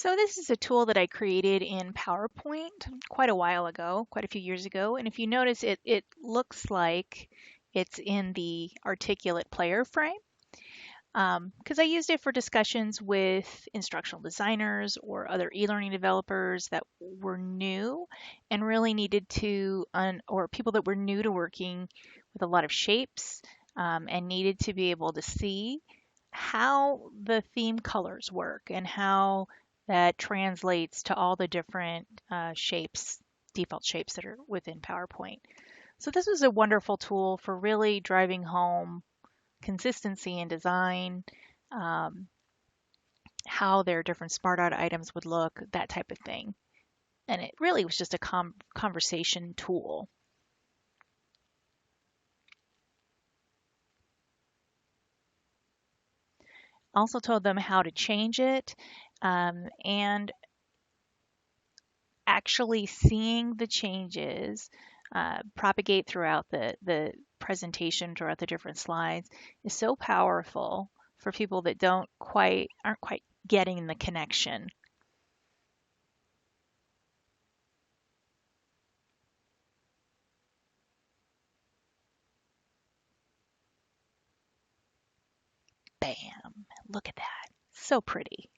So this is a tool that I created in PowerPoint quite a while ago, quite a few years ago. And if you notice, it looks like it's in the articulate player frame because I used it for discussions with instructional designers or other e-learning developers that were new and really needed to, or people that were new to working with a lot of shapes and needed to be able to see how the theme colors work and how that translates to all the different shapes, default shapes that are within PowerPoint. So this was a wonderful tool for really driving home consistency in design, um, how their different smart art items would look, that type of thing. And it really was just a conversation tool. Also told them how to change it and actually seeing the changes propagate throughout the presentation, throughout the different slides is so powerful for people that aren't quite getting the connection. Bam! Look at that. So pretty.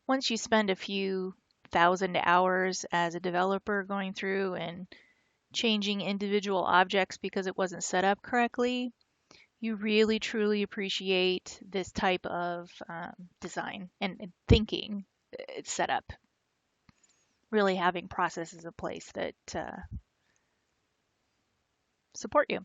Once you spend a few thousand hours as a developer going through and changing individual objects because it wasn't set up correctly, you really truly appreciate this type of design and thinking it's set up. Really having processes in place that support you.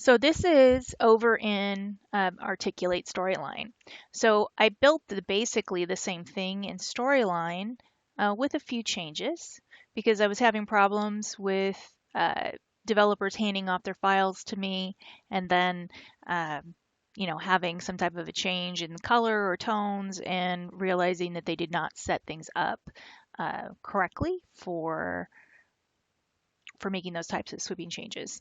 So this is over in Articulate Storyline. So I built basically the same thing in Storyline with a few changes because I was having problems with developers handing off their files to me and then having some type of a change in color or tones and realizing that they did not set things up correctly for making those types of sweeping changes.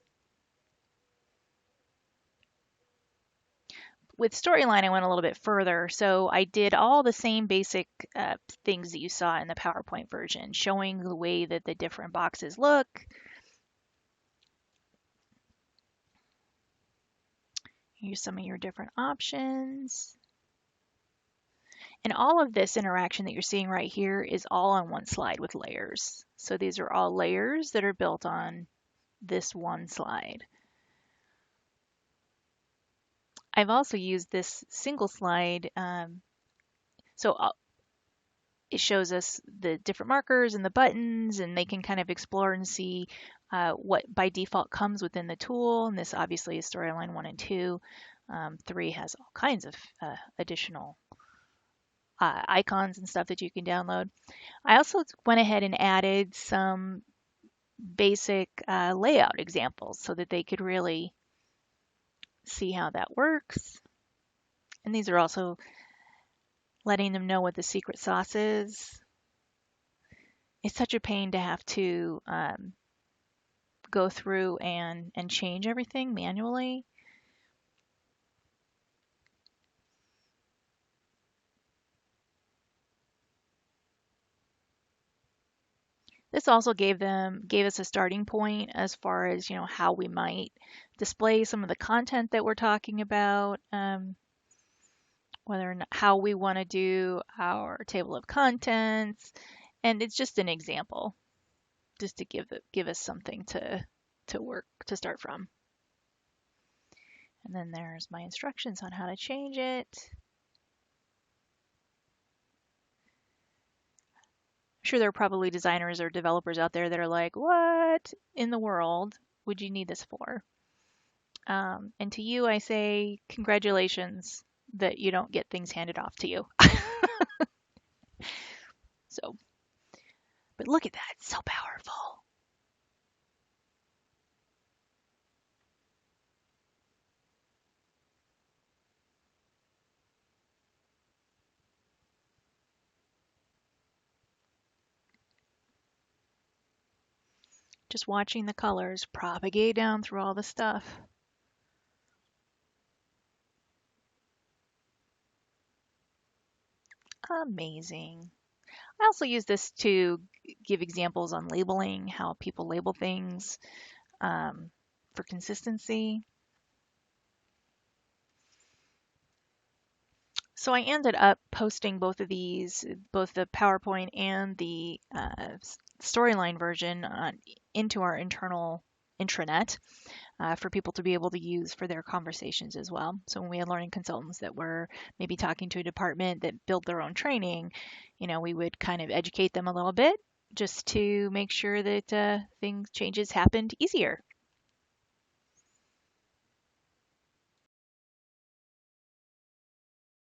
With Storyline, I went a little bit further. So I did all the same basic things that you saw in the PowerPoint version, showing the way that the different boxes look. Here's some of your different options. And all of this interaction that you're seeing right here is all on one slide with layers. So these are all layers that are built on this one slide. I've also used this single slide. So it shows us the different markers and the buttons, and they can kind of explore and see what by default comes within the tool. And this obviously is Storyline 1 and 2. 3 has all kinds of additional icons and stuff that you can download. I also went ahead and added some basic layout examples so that they could really see how that works. And these are also letting them know what the secret sauce is. It's such a pain to have to go through and change everything manually. This also gave us a starting point as far as how we might display some of the content that we're talking about, whether or not how we want to do our table of contents, and it's just an example, just to give us something to start from. And then there's my instructions on how to change it. I'm sure there are probably designers or developers out there that are like, what in the world would you need this for? And to you, I say, congratulations that you don't get things handed off to you. So, but look at that, it's so powerful. Just watching the colors propagate down through all the stuff. Amazing. I also use this to give examples on labeling, how people label things um, for consistency. So I ended up posting both of these, both the PowerPoint and the storyline version into our internal intranet for people to be able to use for their conversations as well. So when we had learning consultants that were maybe talking to a department that built their own training, we would kind of educate them a little bit just to make sure that changes happened easier.